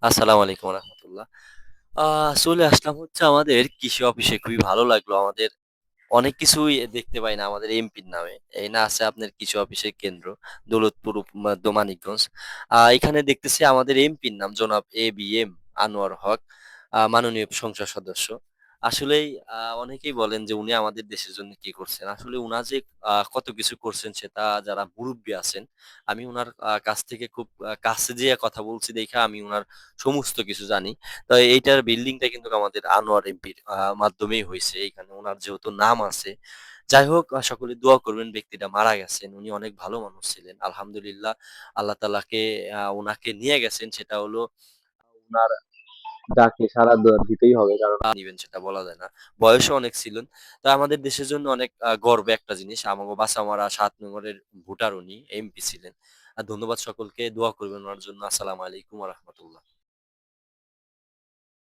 আসসালামু আলাইকুম রাহমাতুল্লাহ। চলে আসলাম হচ্ছে আমাদের কৃষি অফিসে। খুবই ভালো লাগলো। আমাদের অনেক কিছুই দেখতে পাই না আমাদের এমপির নামে। এই না আছে আপনার কৃষি অফিসের কেন্দ্র, দৌলতপুর মানিকগঞ্জ। এখানে দেখতেছি আমাদের এমপির নাম জনাব এ.বি.এম. আনোয়ার হক, মাননীয় সংসদ সদস্য। আসলেই অনেকেই বলেন যে উনি আমাদের দেশের জন্য কি করছেন। আসলে উনার যে কত কিছু করছেন সেটা যারা মুরুব্বি আছেন, আমি উনার কাছ থেকে খুব কাছে যেয়ে কথা বলছি দেইখা আমি উনার সমস্ত কিছু জানি। তো এইটার বিল্ডিংটা কিন্তু আমাদের আনোয়ার এমপির মাধ্যমেই হইছে। এইখানে উনার যেহেতু নাম আছে। যাই হোক সকলে দোয়া করবেন ব্যক্তিটা মারা গেছেন। উনি অনেক ভালো মানুষ ছিলেন। আলহামদুলিল্লাহ আল্লাহ তাআলাকে উনাকে নিয়ে গেছেন সেটা হলো উনার ডাকে সাড়া দিতেই হবে। কারণ নিবেন সেটা বলা যায় না। বয়সও অনেক ছিলেন। তো আমাদের দেশের জন্য অনেক গর্বের একটা জিনিস। আমাগো বাসামারা ৭ নম্বরের ভোটার উনি এমপি ছিলেন। ধন্যবাদ সকলকে। দোয়া করবেন উনার জন্য। আসসালামু আলাইকুম ওয়া রাহমাতুল্লাহ।